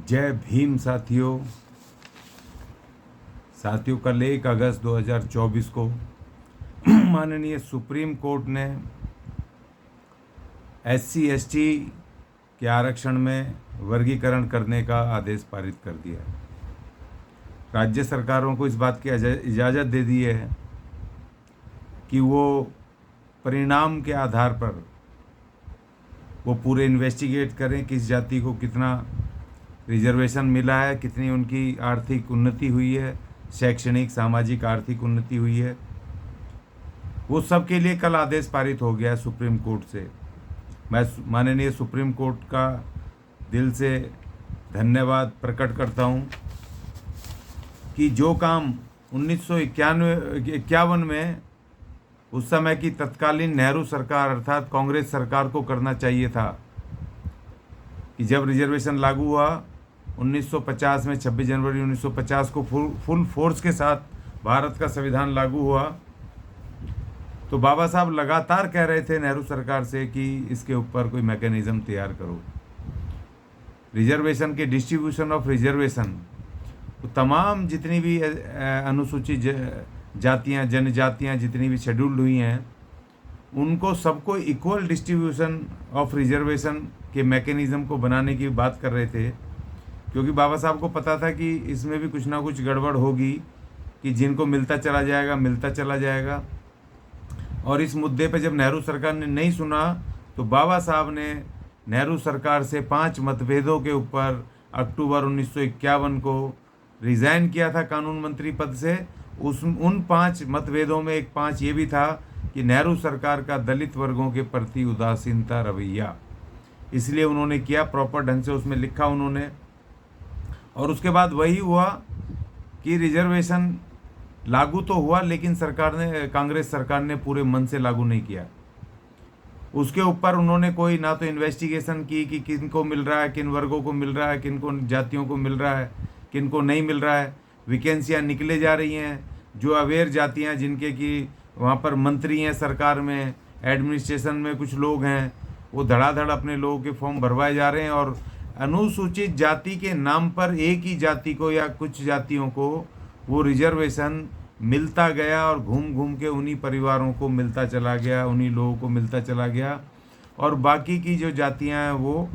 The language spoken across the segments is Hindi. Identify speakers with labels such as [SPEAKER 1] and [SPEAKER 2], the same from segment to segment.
[SPEAKER 1] जय भीम साथियों। कल 1 अगस्त 2024 को माननीय सुप्रीम कोर्ट ने SC/ST के आरक्षण में वर्गीकरण करने का आदेश पारित कर दिया है। राज्य सरकारों को इस बात की इजाज़त दे दी है कि वो परिणाम के आधार पर वो पूरे इन्वेस्टिगेट करें किस जाति को कितना रिजर्वेशन मिला है, कितनी उनकी आर्थिक उन्नति हुई है, शैक्षणिक सामाजिक आर्थिक उन्नति हुई है। वो सब के लिए कल आदेश पारित हो गया सुप्रीम कोर्ट से। मैं माननीय सुप्रीम कोर्ट का दिल से धन्यवाद प्रकट करता हूँ कि जो काम 1951 में उस समय की तत्कालीन नेहरू सरकार अर्थात कांग्रेस सरकार को करना चाहिए था कि जब रिजर्वेशन लागू हुआ 1950 में 26 जनवरी 1950 को फुल फोर्स के साथ भारत का संविधान लागू हुआ, तो बाबा साहब लगातार कह रहे थे नेहरू सरकार से कि इसके ऊपर कोई मैकेनिज़्म तैयार करो। रिजर्वेशन के डिस्ट्रीब्यूशन ऑफ रिजर्वेशन, तो तमाम जितनी भी अनुसूचित जातियाँ जनजातियाँ जितनी भी शेड्यूल्ड हुई हैं उनको सबको इक्वल डिस्ट्रीब्यूशन ऑफ रिजर्वेशन के मैकेनिज़्म को बनाने की बात कर रहे थे, क्योंकि बाबा साहब को पता था कि इसमें भी कुछ ना कुछ गड़बड़ होगी कि जिनको मिलता चला जाएगा। और इस मुद्दे पे जब नेहरू सरकार ने नहीं सुना तो बाबा साहब ने नेहरू सरकार से 5 मतभेदों के ऊपर अक्टूबर 1951 को रिज़ाइन किया था कानून मंत्री पद से। उन 5 मतभेदों में एक 5 ये भी था कि नेहरू सरकार का दलित वर्गों के प्रति उदासीनता रवैया, इसलिए उन्होंने किया प्रॉपर ढंग से उसमें लिखा उन्होंने। और उसके बाद वही हुआ कि रिजर्वेशन लागू तो हुआ, लेकिन कांग्रेस सरकार ने पूरे मन से लागू नहीं किया। उसके ऊपर उन्होंने कोई ना तो इन्वेस्टिगेशन की कि किन को मिल रहा है, किन वर्गों को मिल रहा है, किन को जातियों को मिल रहा है, किन को नहीं मिल रहा है। वैकेंसियाँ निकले जा रही हैं। जो अवेयर जातियाँ जिनके कि वहाँ पर मंत्री हैं, सरकार में एडमिनिस्ट्रेशन में कुछ लोग हैं, वो धड़ाधड़ अपने लोगों के फॉर्म भरवाए जा रहे हैं। और अनुसूचित जाति के नाम पर एक ही जाति को या कुछ जातियों को वो रिजर्वेशन मिलता गया और घूम घूम के उन्हीं परिवारों को मिलता चला गया, उन्हीं लोगों को मिलता चला गया। और बाकी की जो जातियां हैं वो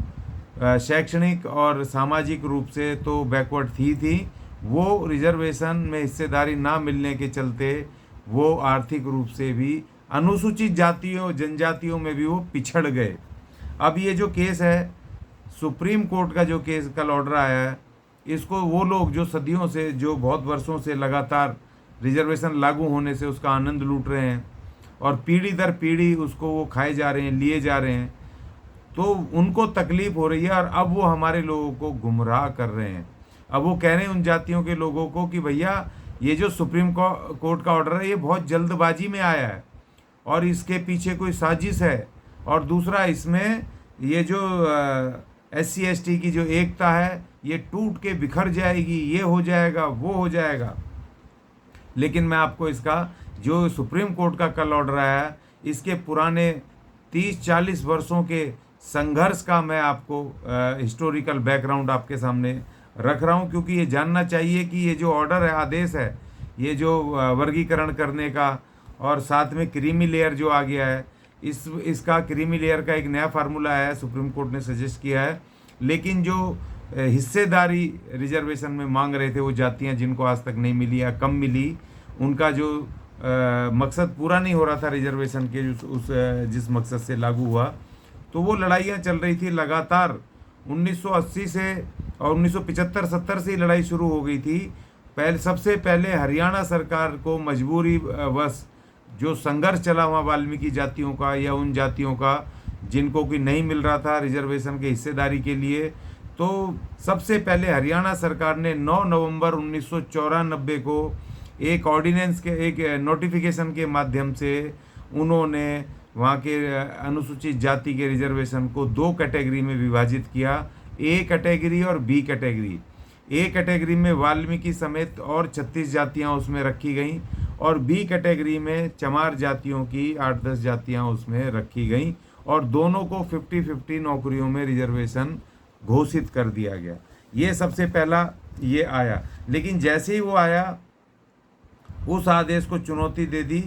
[SPEAKER 1] शैक्षणिक और सामाजिक रूप से तो बैकवर्ड थी, वो रिजर्वेशन में हिस्सेदारी ना मिलने के चलते वो आर्थिक रूप से भी अनुसूचित जातियों जनजातियों में भी वो पिछड़ गए। अब ये जो केस है, सुप्रीम कोर्ट का जो केस कल ऑर्डर आया है, इसको वो लोग जो सदियों से, जो बहुत वर्षों से लगातार रिजर्वेशन लागू होने से उसका आनंद लूट रहे हैं और पीढ़ी दर पीढ़ी उसको वो खाए जा रहे हैं, लिए जा रहे हैं, तो उनको तकलीफ हो रही है। और अब वो हमारे लोगों को गुमराह कर रहे हैं। अब वो कह रहे हैं उन जातियों के लोगों को कि भैया ये जो सुप्रीम कोर्ट का ऑर्डर है ये बहुत जल्दबाजी में आया है और इसके पीछे कोई साजिश है। और दूसरा, इसमें ये जो SC/ST की जो एकता है ये टूट के बिखर जाएगी, ये हो जाएगा, वो हो जाएगा। लेकिन मैं आपको इसका जो सुप्रीम कोर्ट का कल ऑर्डर आया है, इसके पुराने 30-40 वर्षों के संघर्ष का मैं आपको हिस्टोरिकल बैकग्राउंड आपके सामने रख रहा हूँ, क्योंकि ये जानना चाहिए कि ये जो ऑर्डर है, आदेश है, ये जो वर्गीकरण करने का और साथ में क्रीमी लेयर जो आ गया है, इसका क्रीमी लेयर का एक नया फार्मूला है, सुप्रीम कोर्ट ने सजेस्ट किया है। लेकिन जो हिस्सेदारी रिजर्वेशन में मांग रहे थे वो जातियां जिनको आज तक नहीं मिली या कम मिली, उनका जो मकसद पूरा नहीं हो रहा था रिजर्वेशन के जिस मकसद से लागू हुआ, तो वो लड़ाइयाँ चल रही थी लगातार 1980 से। और 1975-70 से ही लड़ाई शुरू हो गई थी। सबसे पहले हरियाणा सरकार को मजबूरी वश जो संघर्ष चला हुआ वाल्मीकि जातियों का या उन जातियों का जिनको कि नहीं मिल रहा था रिजर्वेशन के हिस्सेदारी के लिए, तो सबसे पहले हरियाणा सरकार ने 9 नवंबर 1994 को एक ऑर्डिनेंस के एक नोटिफिकेशन के माध्यम से उन्होंने वहाँ के अनुसूचित जाति के रिजर्वेशन को 2 कैटेगरी में विभाजित किया, A कैटेगरी और B कैटेगरी। A कैटेगरी में वाल्मीकि समेत और 36 जातियाँ उसमें रखी गईं और B कैटेगरी में चमार जातियों की 8-10 जातियाँ उसमें रखी गईं और दोनों को 50-50 नौकरियों में रिजर्वेशन घोषित कर दिया गया। ये सबसे पहला ये आया। लेकिन जैसे ही वो आया, उस आदेश को चुनौती दे दी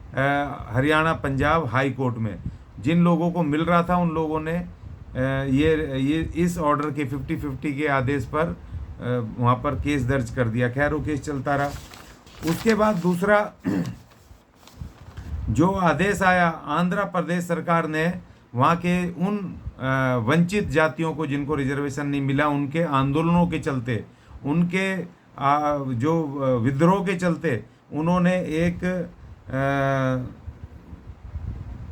[SPEAKER 1] हरियाणा पंजाब हाई कोर्ट में। जिन लोगों को मिल रहा था उन लोगों ने ये इस ऑर्डर के 50-50 के आदेश पर वहाँ पर केस दर्ज कर दिया। खैर वो केस चलता रहा। उसके बाद दूसरा जो आदेश आया, आंध्र प्रदेश सरकार ने वहाँ के उन वंचित जातियों को जिनको रिजर्वेशन नहीं मिला, उनके आंदोलनों के चलते, उनके जो विद्रोह के चलते उन्होंने एक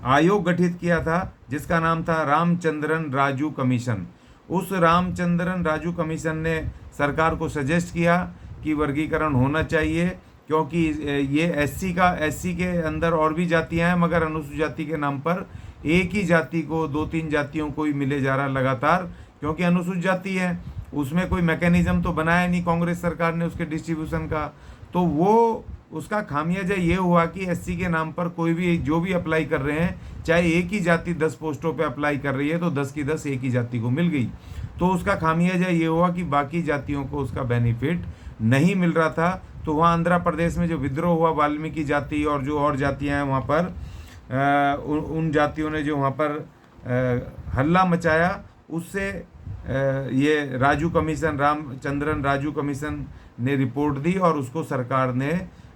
[SPEAKER 1] आयोग गठित किया था जिसका नाम था रामचंद्रन राजू कमीशन। उस रामचंद्रन राजू कमीशन ने सरकार को सजेस्ट किया कि वर्गीकरण होना चाहिए, क्योंकि ये एससी के अंदर और भी जातियां हैं, मगर अनुसूचित जाति के नाम पर एक ही जाति को 2-3 जातियों को ही मिले जा रहा लगातार, क्योंकि अनुसूचित जाति है। उसमें कोई मैकेनिज्म तो बनाया नहीं कांग्रेस सरकार ने उसके डिस्ट्रीब्यूशन का। तो वो उसका खामियाजा ये हुआ कि एससी के नाम पर कोई भी जो भी अप्लाई कर रहे हैं, चाहे एक ही जाति 10 पोस्टों पे अप्लाई कर रही है तो 10 की 10 एक ही जाति को मिल गई। तो उसका खामियाजा ये हुआ कि बाकी जातियों को उसका बेनिफिट नहीं मिल रहा था। तो वहाँ आंध्र प्रदेश में जो विद्रोह हुआ वाल्मीकि जाति और जो और जातियाँ हैं वहाँ पर उन जातियों ने जो वहाँ पर हल्ला मचाया, उससे ये राजू कमीशन, रामचंद्रन राजू कमीशन ने रिपोर्ट दी और उसको सरकार ने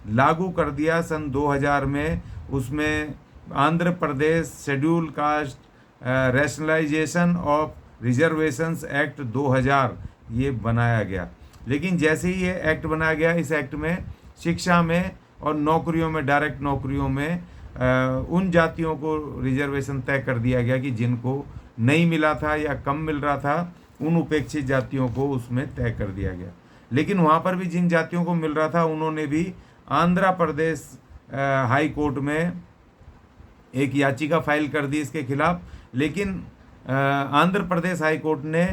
[SPEAKER 1] लागू कर दिया सन 2000 में। उसमें Andhra Pradesh schedule caste rationalisation of reservations act 2000 ये बनाया गया। लेकिन जैसे ही ये एक्ट बनाया गया, इस एक्ट में शिक्षा में और नौकरियों में, डायरेक्ट नौकरियों में उन जातियों को रिजर्वेशन तय कर दिया गया कि जिनको नहीं मिला था या कम मिल रहा था, उन उपेक्षित जातियों को उसमें तय कर दिया गया। लेकिन वहाँ पर भी जिन जातियों को मिल रहा था उन्होंने भी आंध्र प्रदेश हाई कोर्ट में एक याचिका फाइल कर दी इसके खिलाफ। लेकिन आंध्र प्रदेश हाई कोर्ट ने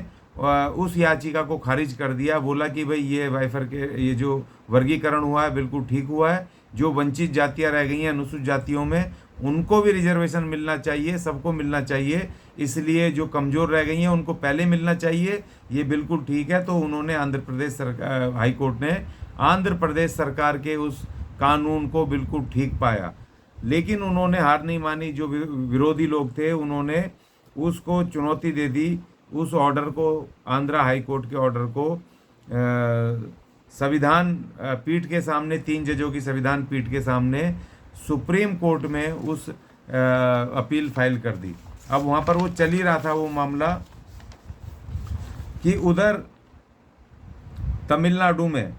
[SPEAKER 1] उस याचिका को खारिज कर दिया, बोला कि भाई ये जो वर्गीकरण हुआ है बिल्कुल ठीक हुआ है। जो वंचित जातियां रह गई हैं अनुसूचित जातियों में, उनको भी रिजर्वेशन मिलना चाहिए, सबको मिलना चाहिए। इसलिए जो कमज़ोर रह गई हैं उनको पहले मिलना चाहिए, ये बिल्कुल ठीक है। तो उन्होंने आंध्र प्रदेश सरकार, हाई कोर्ट ने आंध्र प्रदेश सरकार के उस कानून को बिल्कुल ठीक पाया। लेकिन उन्होंने हार नहीं मानी। जो विरोधी लोग थे उन्होंने उसको चुनौती दे दी, उस ऑर्डर को, आंध्र हाई कोर्ट के ऑर्डर को संविधान पीठ के सामने, 3 जजों की संविधान पीठ के सामने सुप्रीम कोर्ट में उस अपील फाइल कर दी। अब वहाँ पर वो चल ही रहा था वो मामला कि उधर तमिलनाडु में,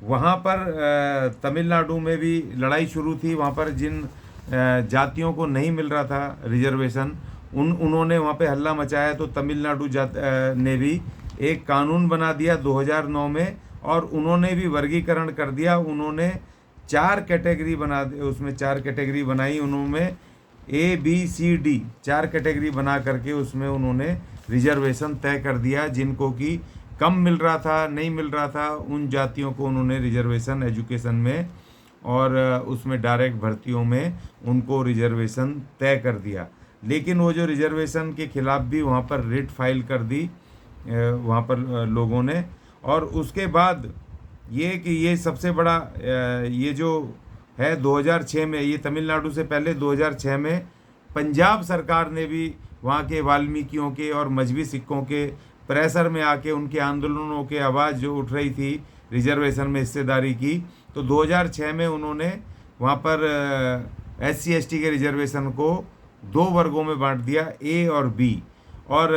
[SPEAKER 1] वहाँ पर तमिलनाडु में भी लड़ाई शुरू थी। वहाँ पर जिन जातियों को नहीं मिल रहा था रिजर्वेशन, उन्होंने वहाँ पे हल्ला मचाया। तो तमिलनाडु ने भी एक कानून बना दिया 2009 में, और उन्होंने भी वर्गीकरण कर दिया। उन्होंने 4 कैटेगरी बना दी, उसमें 4 कैटेगरी बनाई उन्होंने, ABCD 4 कैटेगरी बना करके उसमें उन्होंने रिजर्वेशन तय कर दिया। जिनको कि कम मिल रहा था, नहीं मिल रहा था, उन जातियों को उन्होंने रिजर्वेशन एजुकेशन में और उसमें डायरेक्ट भर्तियों में उनको रिजर्वेशन तय कर दिया। लेकिन वो जो रिजर्वेशन के खिलाफ भी वहाँ पर रिट फाइल कर दी वहाँ पर लोगों ने। और उसके बाद ये कि ये सबसे बड़ा ये जो है 2006 में, ये तमिलनाडु से पहले 2006 में पंजाब सरकार ने भी वहाँ के वाल्मीकियों के और मजहबी सिखों के प्रेशर में आके उनके आंदोलनों के आवाज़ जो उठ रही थी रिजर्वेशन में हिस्सेदारी की, तो 2006 में उन्होंने वहाँ पर SC ST के रिजर्वेशन को 2 वर्गों में बांट दिया, A और B, और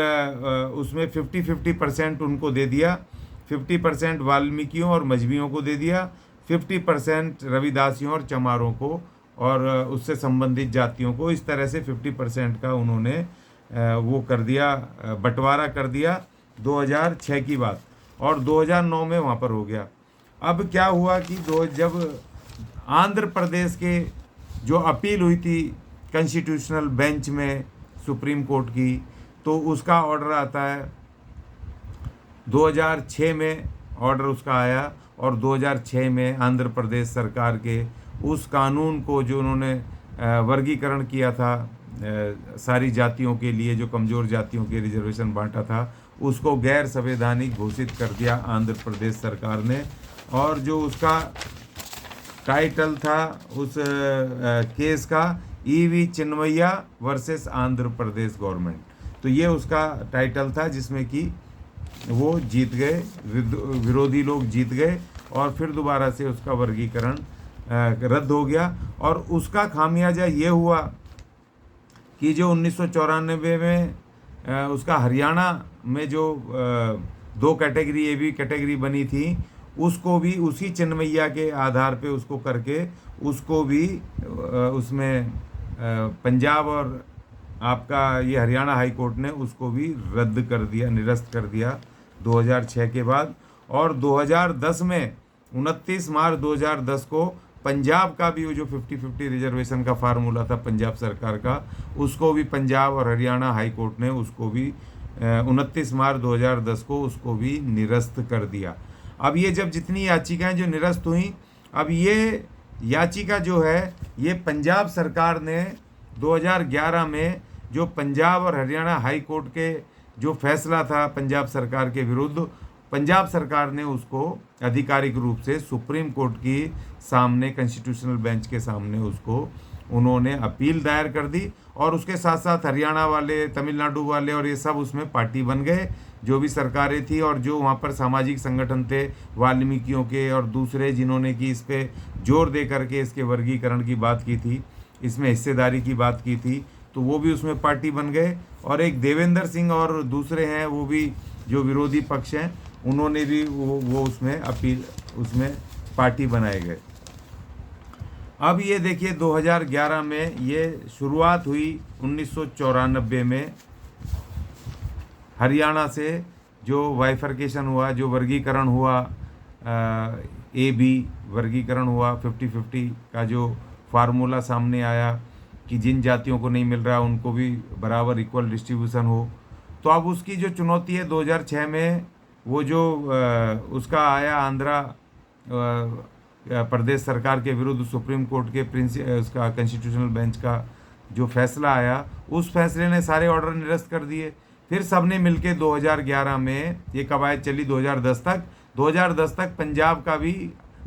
[SPEAKER 1] उसमें 50-50% उनको दे दिया। 50% वाल्मीकियों और मजहबियों को दे दिया, 50% रविदासियों और चमारों को और उससे संबंधित जातियों को। इस तरह से 50% का उन्होंने वो कर दिया, बंटवारा कर दिया 2006 की बात। और 2009 में वहाँ पर हो गया। अब क्या हुआ कि जब आंध्र प्रदेश के जो अपील हुई थी कॉन्स्टिट्यूशनल बेंच में सुप्रीम कोर्ट की, तो उसका ऑर्डर आता है 2006 में, ऑर्डर उसका आया। और 2006 में आंध्र प्रदेश सरकार के उस कानून को जो उन्होंने वर्गीकरण किया था सारी जातियों के लिए, जो कमज़ोर जातियों के रिजर्वेशन बांटा था, उसको गैर संवैधानिक घोषित कर दिया आंध्र प्रदेश सरकार ने। और जो उसका टाइटल था उस केस का, EV चिन्मैया versus Andhra Pradesh government. तो ये उसका टाइटल था, जिसमें कि वो जीत गए, विरोधी लोग जीत गए, और फिर दोबारा से उसका वर्गीकरण रद्द हो गया। और उसका खामियाजा ये हुआ कि जो 1994 में उसका हरियाणा में जो 2 कैटेगरी ए बी कैटेगरी बनी थी, उसको भी उसी चिन्मैया के आधार पे उसको करके उसको भी उसमें पंजाब और आपका ये हरियाणा हाई कोर्ट ने उसको भी रद्द कर दिया, निरस्त कर दिया 2006 के बाद। और 2010 में 29 मार्च 2010 को पंजाब का भी वो जो 50-50 रिजर्वेशन का फार्मूला था पंजाब सरकार का, उसको भी पंजाब और हरियाणा हाई कोर्ट ने उसको भी 29 मार्च 2010 को उसको भी निरस्त कर दिया। अब ये जब जितनी याचिकाएं जो निरस्त हुई, अब ये याचिका जो है ये पंजाब सरकार ने 2011 में जो पंजाब और हरियाणा हाई कोर्ट के जो फैसला था पंजाब सरकार के विरुद्ध, पंजाब सरकार ने उसको आधिकारिक रूप से सुप्रीम कोर्ट की सामने, कॉन्स्टिट्यूशनल बेंच के सामने उसको उन्होंने अपील दायर कर दी। और उसके साथ साथ हरियाणा वाले, तमिलनाडु वाले और ये सब उसमें पार्टी बन गए, जो भी सरकारें थी, और जो वहाँ पर सामाजिक संगठन थे वाल्मीकियों के और दूसरे, जिन्होंने कि इस पे जोर दे करके इसके वर्गीकरण की बात की थी, इसमें हिस्सेदारी की बात की थी, तो वो भी उसमें पार्टी बन गए। और एक देवेंद्र सिंह और दूसरे हैं, वो भी जो विरोधी पक्ष हैं, उन्होंने भी वो उसमें अपील, उसमें पार्टी बनाए गए। अब ये देखिए 2011 में ये शुरुआत हुई 1994 में हरियाणा से जो वाइफर्केशन हुआ, जो वर्गीकरण हुआ, ए बी वर्गीकरण हुआ, 50-50 का जो फार्मूला सामने आया कि जिन जातियों को नहीं मिल रहा उनको भी बराबर इक्वल डिस्ट्रीब्यूशन हो। तो अब उसकी जो चुनौती है 2006 में वो जो उसका आया आंध्रा प्रदेश सरकार के विरुद्ध सुप्रीम कोर्ट के उसका कॉन्स्टिट्यूशनल बेंच का जो फैसला आया, उस फैसले ने सारे ऑर्डर निरस्त कर दिए। फिर सबने मिलके 2011 में ये कवायद चली 2010 तक पंजाब का भी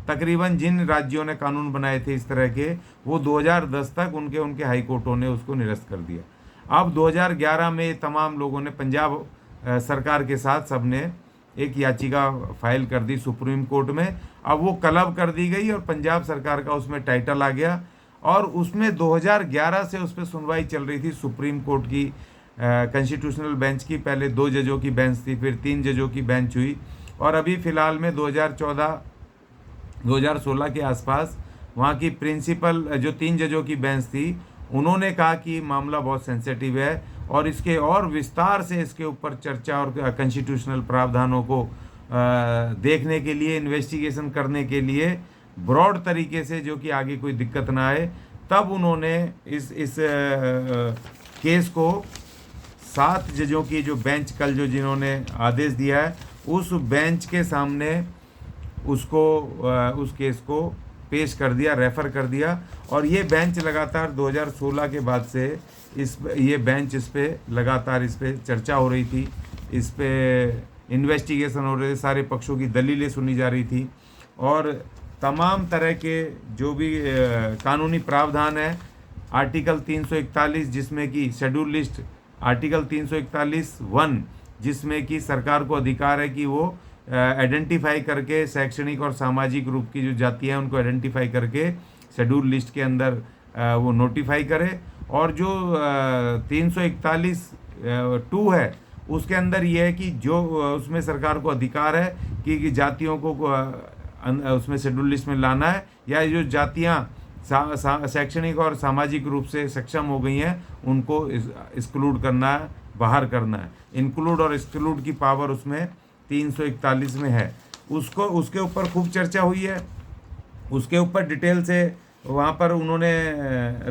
[SPEAKER 1] तकरीबन जिन राज्यों ने कानून बनाए थे इस तरह के, वो 2010 तक उनके हाई कोर्टों ने उसको निरस्त कर दिया। अब 2011 में तमाम लोगों ने पंजाब सरकार के साथ सबने एक याचिका फाइल कर दी सुप्रीम कोर्ट में। अब वो क्लब कर दी गई और पंजाब सरकार का उसमें टाइटल आ गया, और उसमें 2011 से उस पर सुनवाई चल रही थी सुप्रीम कोर्ट की कॉन्स्टिट्यूशनल बेंच की। पहले 2 जजों की बेंच थी, फिर 3 जजों की बेंच हुई, और अभी फ़िलहाल में 2016 के आसपास वहाँ की प्रिंसिपल जो 3 जजों की बेंच थी, उन्होंने कहा कि मामला बहुत सेंसिटिव है और इसके और विस्तार से इसके ऊपर चर्चा और कॉन्स्टिट्यूशनल प्रावधानों को देखने के लिए, इन्वेस्टिगेशन करने के लिए ब्रॉड तरीके से, जो कि आगे कोई दिक्कत ना आए, तब उन्होंने इस केस को 7 जजों की जो बेंच कल जो जिन्होंने आदेश दिया है, उस बेंच के सामने उसको उस केस को पेश कर दिया, रेफ़र कर दिया। और ये बेंच लगातार 2016 के बाद से ये बेंच इस पे लगातार इस पे चर्चा हो रही थी, इस पे इन्वेस्टिगेशन हो रहे थे, सारे पक्षों की दलीलें सुनी जा रही थी, और तमाम तरह के जो भी कानूनी प्रावधान है, आर्टिकल 341 जिसमें कि शेड्यूल लिस्ट, आर्टिकल 341(1) जिसमें कि सरकार को अधिकार है कि वो आइडेंटिफाई करके शैक्षणिक और सामाजिक रूप की जो जातियाँ हैं उनको आइडेंटिफाई करके शेड्यूल लिस्ट के अंदर वो नोटिफाई करे। और जो 341(2) है उसके अंदर ये है कि जो उसमें सरकार को अधिकार है कि जातियों को उसमें शेड्यूल लिस्ट में लाना है, या जो जातियाँ शैक्षणिक और सामाजिक रूप से सक्षम हो गई हैं उनको एक्सक्लूड करना है, बाहर करना है। इंक्लूड और एक्सक्लूड की पावर उसमें 341 में है। उसके ऊपर खूब चर्चा हुई है, उसके ऊपर डिटेल से वहाँ पर उन्होंने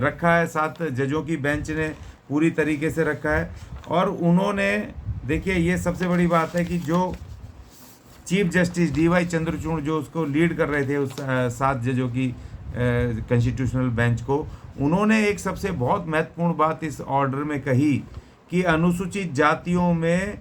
[SPEAKER 1] रखा है, 7 जजों की बेंच ने पूरी तरीके से रखा है। और उन्होंने देखिए, ये सबसे बड़ी बात है कि जो चीफ जस्टिस DY चंद्रचूड़ जो उसको लीड कर रहे थे उस 7 जजों की कॉन्स्टिट्यूशनल बेंच को, उन्होंने एक सबसे बहुत महत्वपूर्ण बात इस ऑर्डर में कही कि अनुसूचित जातियों में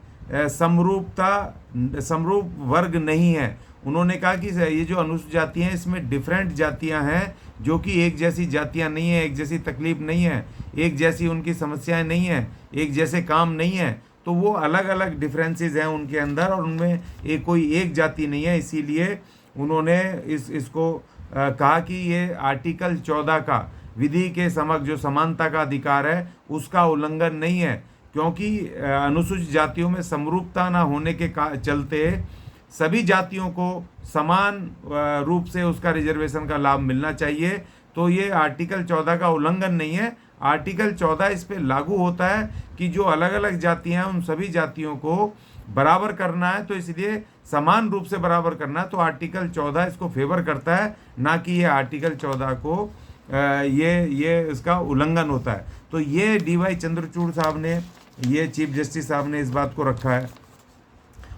[SPEAKER 1] समरूप वर्ग नहीं है। उन्होंने कहा कि ये जो अनुसूचित जाति हैं इसमें डिफरेंट जातियां हैं, जो कि एक जैसी जातियां नहीं है, एक जैसी तकलीफ नहीं है, एक जैसी उनकी समस्याएं नहीं है, एक जैसे काम नहीं है। तो वो अलग अलग डिफरेंसेस हैं उनके अंदर, और उनमें कोई एक जाति नहीं है। इसीलिए उन्होंने इसको कहा कि ये आर्टिकल 14 का विधि के समक्ष जो समानता का अधिकार है उसका उल्लंघन नहीं है, क्योंकि अनुसूचित जातियों में समरूपता न होने के चलते सभी जातियों को समान रूप से उसका रिजर्वेशन का लाभ मिलना चाहिए। तो ये आर्टिकल 14 का उल्लंघन नहीं है। आर्टिकल 14 इस पे लागू होता है कि जो अलग अलग जातियां हैं उन सभी जातियों को बराबर करना है, तो इसलिए समान रूप से बराबर करना है। तो आर्टिकल 14 इसको फेवर करता है, ना कि ये आर्टिकल 14 को ये इसका उल्लंघन होता है। तो ये DY चंद्रचूड़ साहब ने, ये चीफ जस्टिस साहब ने इस बात को रखा है।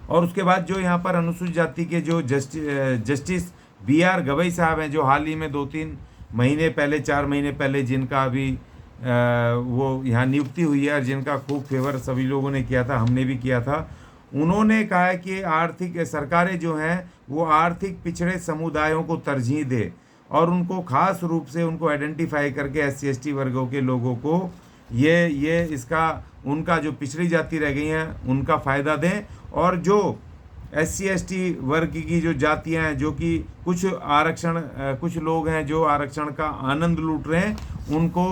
[SPEAKER 1] और उसके बाद जो यहाँ पर अनुसूचित जाति के जो जस्टिस BR गवई साहब हैं, जो हाल ही में 2-3 महीने पहले, 4 महीने पहले जिनका अभी वो यहाँ नियुक्ति हुई है और जिनका खूब फेवर सभी लोगों ने किया था, हमने भी किया था। उन्होंने कहा है कि आर्थिक सरकारें जो हैं वो आर्थिक पिछड़े समुदायों को तरजीह दे और उनको खास रूप से उनको आइडेंटिफाई करके SC ST वर्गों के लोगों को ये इसका उनका जो पिछड़ी जाति रह गई हैं उनका फ़ायदा दें, और जो SC ST वर्ग की जो जातियां हैं, जो कि कुछ लोग हैं जो आरक्षण का आनंद लूट रहे हैं, उनको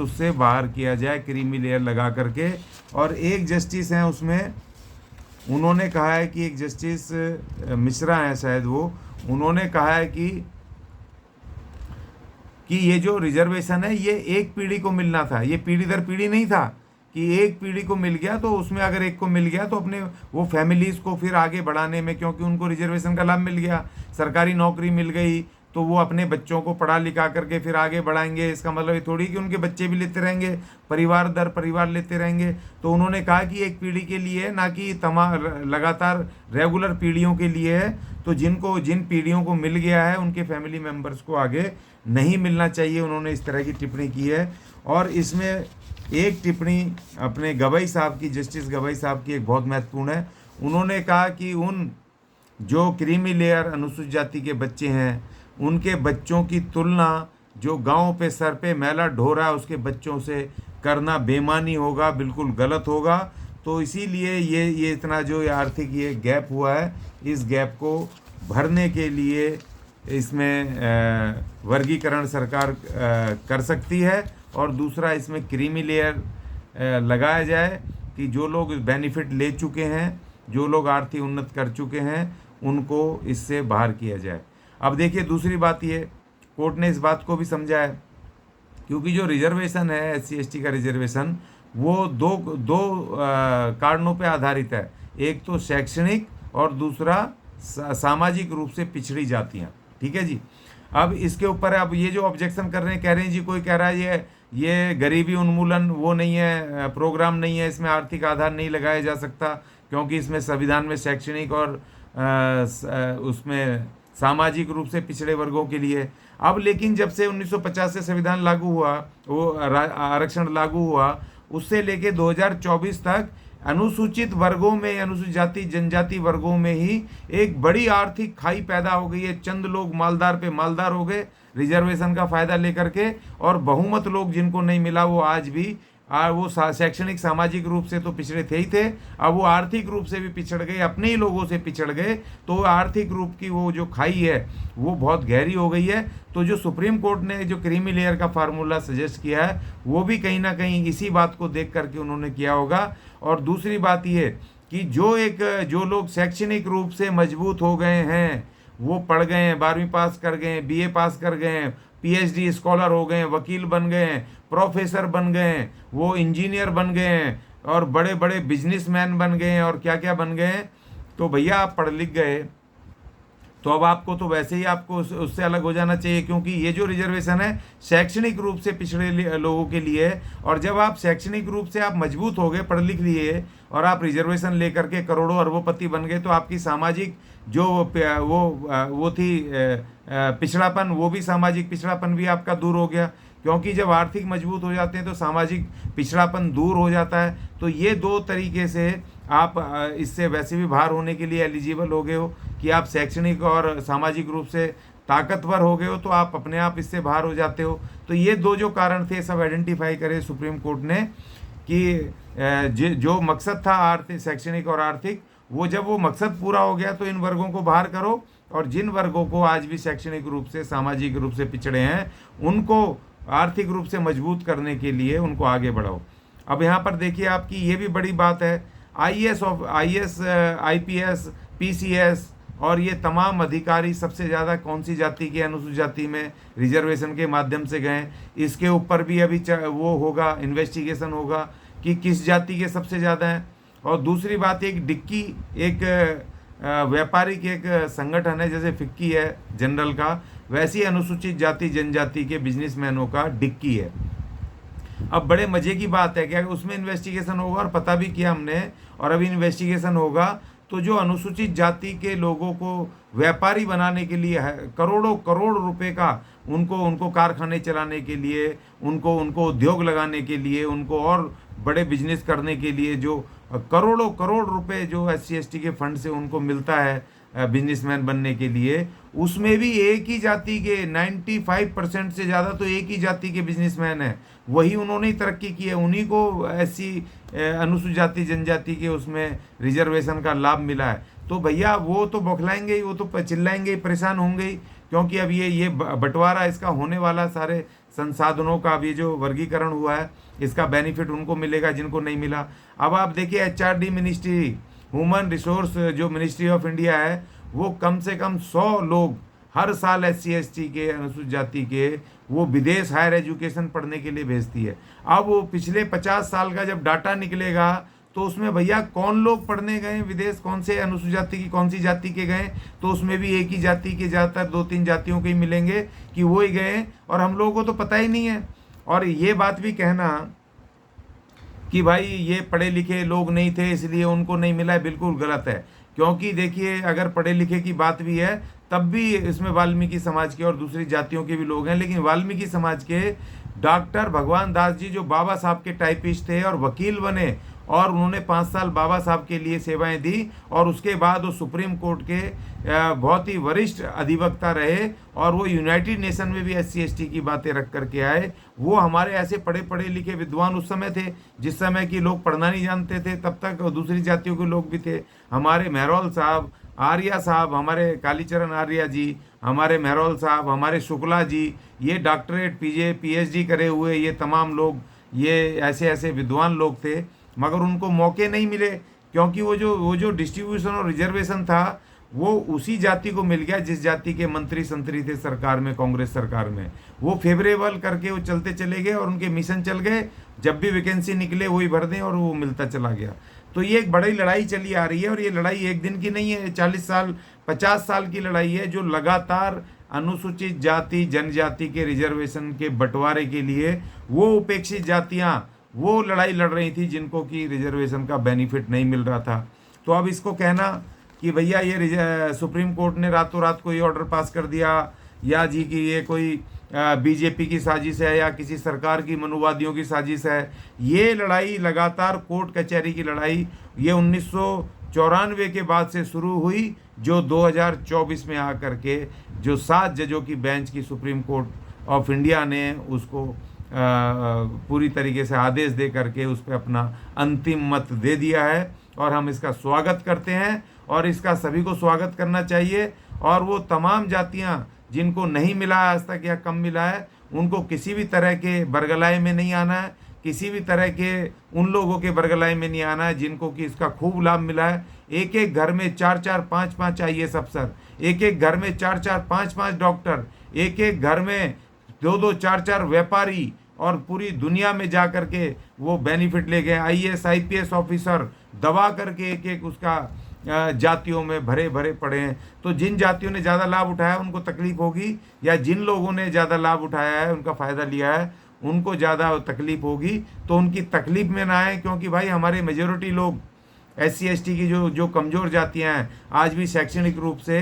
[SPEAKER 1] उससे बाहर किया जाए क्रीमी लेयर लगा करके। और एक जस्टिस हैं उसमें, उन्होंने कहा है कि एक जस्टिस मिश्रा हैं शायद, वो उन्होंने कहा है कि ये जो रिजर्वेशन है ये एक पीढ़ी को मिलना था, ये पीढ़ी दर पीढ़ी नहीं था कि एक पीढ़ी को मिल गया तो उसमें अगर एक को मिल गया तो अपने वो फैमिलीज़ को फिर आगे बढ़ाने में, क्योंकि उनको रिजर्वेशन का लाभ मिल गया, सरकारी नौकरी मिल गई, तो वो अपने बच्चों को पढ़ा लिखा करके फिर आगे बढ़ाएंगे। इसका मतलब ये थोड़ी कि उनके बच्चे भी लेते रहेंगे, परिवार दर परिवार लेते रहेंगे। तो उन्होंने कहा कि एक पीढ़ी के लिए, ना कि लगातार रेगुलर पीढ़ियों के लिए है। तो जिन पीढ़ियों को मिल गया है उनके फैमिली मेम्बर्स को आगे नहीं मिलना चाहिए। उन्होंने इस तरह की टिप्पणी की है। और इसमें एक टिप्पणी अपने गवई साहब की, जस्टिस गवई साहब की एक बहुत महत्वपूर्ण है। उन्होंने कहा कि उन जो क्रीमी लेयर अनुसूचित जाति के बच्चे हैं उनके बच्चों की तुलना जो गांव पे सर पे मैला ढो रहा है उसके बच्चों से करना बेईमानी होगा, बिल्कुल गलत होगा। तो इसीलिए ये इतना जो आर्थिक ये गैप हुआ है, इस गैप को भरने के लिए इसमें वर्गीकरण सरकार कर सकती है। और दूसरा, इसमें क्रीमी लेयर लगाया जाए कि जो लोग बेनिफिट ले चुके हैं, जो लोग आर्थिक उन्नत कर चुके हैं, उनको इससे बाहर किया जाए। अब देखिए दूसरी बात, ये कोर्ट ने इस बात को भी समझा है, क्योंकि जो रिजर्वेशन है SC ST का रिजर्वेशन, वो दो कारणों पे आधारित है। एक तो शैक्षणिक और दूसरा सामाजिक रूप से पिछड़ी जातियाँ। ठीक है जी। अब इसके ऊपर अब ये जो ऑब्जेक्शन कर रहे हैं, कह रहे हैं जी, कोई कह रहा है ये गरीबी उन्मूलन वो नहीं है, प्रोग्राम नहीं है, इसमें आर्थिक आधार नहीं लगाया जा सकता, क्योंकि इसमें संविधान में शैक्षणिक और उसमें सामाजिक रूप से पिछड़े वर्गों के लिए। अब लेकिन जब से 1950 से संविधान लागू हुआ, वो आरक्षण लागू हुआ, उससे लेके 2024 तक अनुसूचित वर्गों में, अनुसूचित जाति जनजाति वर्गों में ही एक बड़ी आर्थिक खाई पैदा हो गई है। चंद लोग मालदार पे मालदार हो गए रिजर्वेशन का फ़ायदा लेकर के, और बहुमत लोग जिनको नहीं मिला वो आज भी वो शैक्षणिक सामाजिक रूप से तो पिछड़े थे ही थे, अब वो आर्थिक रूप से भी पिछड़ गए, अपने ही लोगों से पिछड़ गए। तो आर्थिक रूप की वो जो खाई है वो बहुत गहरी हो गई है। तो जो सुप्रीम कोर्ट ने जो क्रीमी लेयर का फार्मूला सजेस्ट किया है, वो भी कहीं ना कहीं इसी बात को देख करके उन्होंने किया होगा। और दूसरी बात ये कि जो लोग शैक्षणिक रूप से मजबूत हो गए हैं, वो पढ़ गए हैं, 12वीं पास कर गए हैं, BA पास कर गए हैं, PhD स्कॉलर हो गए हैं, वकील बन गए हैं, प्रोफेसर बन गए हैं, वो इंजीनियर बन गए हैं, और बड़े बड़े बिजनेसमैन बन गए हैं, और क्या क्या बन गए हैं। तो भैया आप पढ़ लिख गए तो अब आपको तो वैसे ही आपको उससे अलग हो जाना चाहिए, क्योंकि ये जो रिजर्वेशन है शैक्षणिक रूप से पिछड़े लोगों के लिए है। और जब आप शैक्षणिक रूप से आप मजबूत हो गए, पढ़ लिख लिए, और आप रिजर्वेशन लेकर के करोड़ों अरबोंपति बन गए, तो आपकी सामाजिक जो वो थी पिछड़ापन, वो भी सामाजिक पिछड़ापन भी आपका दूर हो गया। क्योंकि जब आर्थिक मजबूत हो जाते हैं तो सामाजिक पिछड़ापन दूर हो जाता है। तो ये दो तरीके से आप इससे वैसे भी बाहर होने के लिए एलिजिबल हो गए हो कि आप शैक्षणिक और सामाजिक रूप से ताकतवर हो गए हो, तो आप अपने आप इससे बाहर हो जाते हो। तो ये दो जो कारण थे सब आइडेंटिफाई करे सुप्रीम कोर्ट ने कि जो मकसद था आर्थिक, शैक्षणिक और आर्थिक, वो जब वो मकसद पूरा हो गया तो इन वर्गों को बाहर करो, और जिन वर्गों को आज भी शैक्षणिक रूप से, सामाजिक रूप से पिछड़े हैं, उनको आर्थिक रूप से मजबूत करने के लिए उनको आगे बढ़ाओ। अब यहाँ पर देखिए आपकी ये भी बड़ी बात है, आईएएस, आईपीएस, पीसीएस और ये तमाम अधिकारी सबसे ज़्यादा कौन सी जाति के, अनुसूचित जाति में रिजर्वेशन के माध्यम से गए, इसके ऊपर भी अभी वो होगा, इन्वेस्टिगेशन होगा कि किस जाति के सबसे ज़्यादा हैं। और दूसरी बात, एक डिक्की, एक व्यापारिक एक संगठन है, जैसे फिक्की है जनरल का, वैसी अनुसूचित जाति जनजाति के बिजनेसमैनों का डिक्की है। अब बड़े मज़े की बात है कि उसमें इन्वेस्टिगेशन होगा, और पता भी किया हमने, और अभी इन्वेस्टिगेशन होगा तो जो अनुसूचित जाति के लोगों को व्यापारी बनाने के लिए है, करोड़ों करोड़ रुपए का उनको कारखाने चलाने के लिए, उनको उद्योग लगाने के लिए, उनको और बड़े बिजनेस करने के लिए जो करोड़ों करोड़ रुपए जो SC ST के फंड से उनको मिलता है बिजनेसमैन बनने के लिए, उसमें भी एक ही जाति के 95% से ज़्यादा तो एक ही जाति के बिजनेसमैन हैं। वही उन्होंने ही तरक्की की है, उन्हीं को अनुसूचित जाति जनजाति के उसमें रिजर्वेशन का लाभ मिला है। तो भैया वो तो बौखलाएंगे ही, वो तो चिल्लाएंगे ही, परेशान होंगे ही, क्योंकि अब ये बंटवारा इसका होने वाला, सारे संसाधनों का अब ये जो वर्गीकरण हुआ है, इसका बेनिफिट उनको मिलेगा जिनको नहीं मिला। अब आप देखिए HRD मिनिस्ट्री, ह्यूमन रिसोर्स जो मिनिस्ट्री ऑफ इंडिया है, वो कम से कम 100 लोग हर साल SC ST के, अनुसूचित जाति के, वो विदेश हायर एजुकेशन पढ़ने के लिए भेजती है। अब वो पिछले 50 साल का जब डाटा निकलेगा तो उसमें भैया कौन लोग पढ़ने गए विदेश, कौन से अनुसूचित जाति की, कौन सी जाति के गए, तो उसमें भी एक ही जाति के ज़्यादातर 2-3 जातियों के ही मिलेंगे कि वो ही गए, और हम लोगों को तो पता ही नहीं है। और ये बात भी कहना कि भाई ये पढ़े लिखे लोग नहीं थे इसलिए उनको नहीं मिला है, बिल्कुल गलत है। क्योंकि देखिए अगर पढ़े लिखे की बात भी है तब भी इसमें वाल्मीकि समाज के और दूसरी जातियों के भी लोग हैं, लेकिन वाल्मीकि समाज के डॉक्टर भगवान दास जी जो बाबा साहब के टाइपिस्ट थे और वकील बने, और उन्होंने 5 साल बाबा साहब के लिए सेवाएं दी, और उसके बाद वो सुप्रीम कोर्ट के बहुत ही वरिष्ठ अधिवक्ता रहे, और वो यूनाइटेड नेशन में भी SC ST की बातें रख करके आए। वो हमारे ऐसे पढ़े लिखे विद्वान उस समय थे, जिस समय कि लोग पढ़ना नहीं जानते थे, तब तक दूसरी जातियों के लोग भी थे। हमारे मेहरोल साहब, आर्या साहब, हमारे कालीचरण आर्या जी, हमारे मेहरोल साहब, हमारे शुक्ला जी, ये डॉक्टरेट PhD करे हुए ये तमाम लोग, ये ऐसे विद्वान लोग थे, मगर उनको मौके नहीं मिले, क्योंकि वो जो डिस्ट्रीब्यूशन और रिजर्वेशन था वो उसी जाति को मिल गया जिस जाति के मंत्री संतरी थे सरकार में, कांग्रेस सरकार में। वो फेवरेबल करके वो चलते चले गए, और उनके मिशन चल गए, जब भी वैकेंसी निकले वही भर दें, और वो मिलता चला गया। तो ये एक बड़ी लड़ाई चली आ रही है, और ये लड़ाई एक दिन की नहीं है, 40 साल 50 साल की लड़ाई है, जो लगातार अनुसूचित जाति जनजाति के रिजर्वेशन के बंटवारे के लिए वो उपेक्षित जातियाँ वो लड़ाई लड़ रही थी जिनको कि रिजर्वेशन का बेनिफिट नहीं मिल रहा था। तो अब इसको कहना कि भैया ये सुप्रीम कोर्ट ने रातों रात को ये ऑर्डर पास कर दिया, या जी कि ये कोई BJP की साजिश है या किसी सरकार की मनुवादियों की साजिश है, ये लड़ाई लगातार कोर्ट कचहरी की लड़ाई ये 1994 के बाद से शुरू हुई, जो 2024 में आकर के जो 7 जजों की बेंच की सुप्रीम कोर्ट ऑफ इंडिया ने उसको पूरी तरीके से आदेश दे करके उस पर अपना अंतिम मत दे दिया है, और हम इसका स्वागत करते हैं, और इसका सभी को स्वागत करना चाहिए। और वो तमाम जातियां जिनको नहीं मिला है आज तक या कम मिला है, उनको किसी भी तरह के बरगलाए में नहीं आना है, किसी भी तरह के उन लोगों के बरगलाए में नहीं आना है जिनको कि इसका खूब लाभ मिला है। एक एक घर में 4-4, 5-5 IAS अफसर, एक एक घर में 4-4, 5-5 डॉक्टर, एक एक घर में 2-2, 4-4 व्यापारी, और पूरी दुनिया में जा कर के वो बेनिफिट ले गए। IAS IPS ऑफिसर दबा करके एक एक उसका जातियों में भरे पड़े हैं। तो जिन जातियों ने ज़्यादा लाभ उठाया उनको तकलीफ होगी, या जिन लोगों ने ज़्यादा लाभ उठाया है, उनका फ़ायदा लिया है, उनको ज़्यादा तकलीफ होगी। तो उनकी तकलीफ में ना आए, क्योंकि भाई हमारे मेजोरिटी लोग SC ST की जो कमज़ोर जातियाँ हैं, आज भी शैक्षणिक रूप से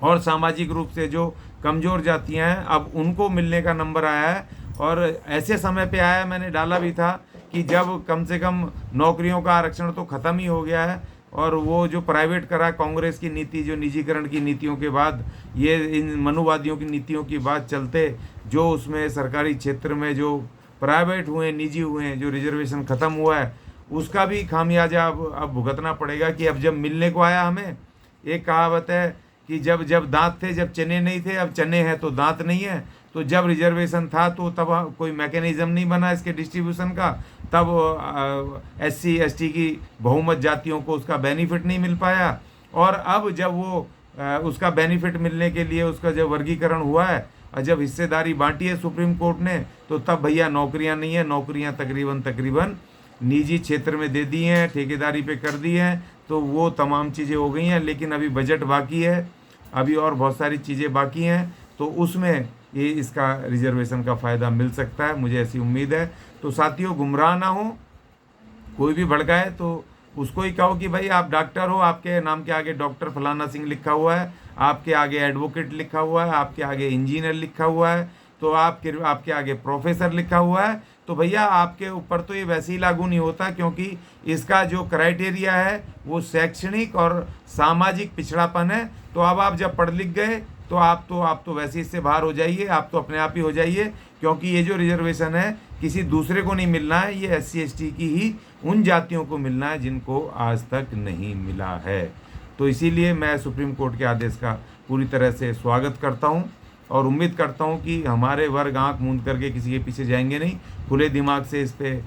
[SPEAKER 1] और सामाजिक रूप से जो कमज़ोर जातियाँ हैं, अब उनको मिलने का नंबर आया है। और ऐसे समय पे आया, मैंने डाला भी था कि जब कम से कम नौकरियों का आरक्षण तो ख़त्म ही हो गया है, और वो जो प्राइवेट करा कांग्रेस की नीति, जो निजीकरण की नीतियों के बाद, ये इन मनुवादियों की नीतियों की बात चलते, जो उसमें सरकारी क्षेत्र में जो प्राइवेट हुए, निजी हुए, जो रिजर्वेशन ख़त्म हुआ है, उसका भी खामियाजा अब भुगतना पड़ेगा। कि अब जब मिलने को आया हमें, एक कहावत है कि जब जब दांत थे जब चने नहीं थे, अब चने हैं तो दांत नहीं है। तो जब रिजर्वेशन था तो तब कोई मैकेनिज्म नहीं बना इसके डिस्ट्रीब्यूशन का, तब SC ST की बहुमत जातियों को उसका बेनिफिट नहीं मिल पाया। और अब जब वो उसका बेनिफिट मिलने के लिए उसका जब वर्गीकरण हुआ है और जब हिस्सेदारी बांटी है सुप्रीम कोर्ट ने, तो तब भैया नौकरियां नहीं है, नौकरियां तकरीबन निजी क्षेत्र में दे दी हैं, ठेकेदारी पे कर दी हैं। तो वो तमाम चीज़ें हो गई हैं, लेकिन अभी बजट बाकी है, अभी और बहुत सारी चीज़ें बाकी हैं, तो उसमें ये इसका रिजर्वेशन का फ़ायदा मिल सकता है, मुझे ऐसी उम्मीद है। तो साथियों, गुमराह ना हो, कोई भी भड़काए तो उसको ही कहो कि भाई आप डॉक्टर हो, आपके नाम के आगे डॉक्टर फलाना सिंह लिखा हुआ है, आपके आगे एडवोकेट लिखा हुआ है, आपके आगे इंजीनियर लिखा हुआ है, तो आपके आगे प्रोफेसर लिखा हुआ है, तो भैया आपके ऊपर तो ये वैसे ही लागू नहीं होता, क्योंकि इसका जो क्राइटेरिया है वो शैक्षणिक और सामाजिक पिछड़ापन है। तो अब आप जब पढ़ लिख गए तो आप तो वैसे ही इससे बाहर हो जाइए, आप तो अपने आप ही हो जाइए, क्योंकि ये जो रिजर्वेशन है किसी दूसरे को नहीं मिलना है, ये SC ST की ही उन जातियों को मिलना है जिनको आज तक नहीं मिला है। तो इसीलिए मैं सुप्रीम कोर्ट के आदेश का पूरी तरह से स्वागत करता हूँ और उम्मीद करता हूँ कि हमारे वर्ग आंख मूंद करके किसी के पीछे जाएंगे नहीं, खुले दिमाग से इस पे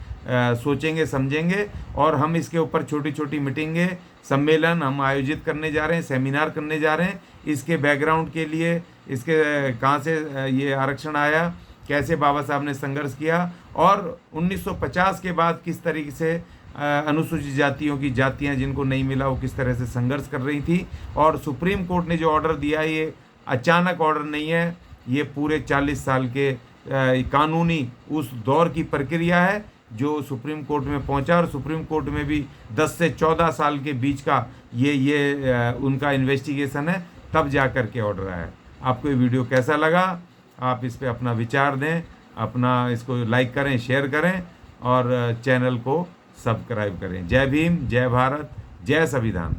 [SPEAKER 1] सोचेंगे, समझेंगे, और हम इसके ऊपर छोटी छोटी मीटिंगें, सम्मेलन हम आयोजित करने जा रहे हैं, सेमिनार करने जा रहे हैं। इसके बैकग्राउंड के लिए, इसके कहाँ से ये आरक्षण आया, कैसे बाबा साहब ने संघर्ष किया, और 1950 के बाद किस तरीके से अनुसूचित जातियों की जातियां जिनको नहीं मिला वो किस तरह से संघर्ष कर रही थी। और सुप्रीम कोर्ट ने जो ऑर्डर दिया, ये अचानक ऑर्डर नहीं है, ये पूरे 40 साल के कानूनी उस दौर की प्रक्रिया है जो सुप्रीम कोर्ट में पहुंचा, और सुप्रीम कोर्ट में भी 10 से 14 साल के बीच का ये उनका इन्वेस्टिगेशन है, तब जा कर के ऑर्डर आया। आपको ये वीडियो कैसा लगा, आप इस पे अपना विचार दें, अपना इसको लाइक करें, शेयर करें और चैनल को सब्सक्राइब करें। जय भीम, जय भारत, जय संविधान।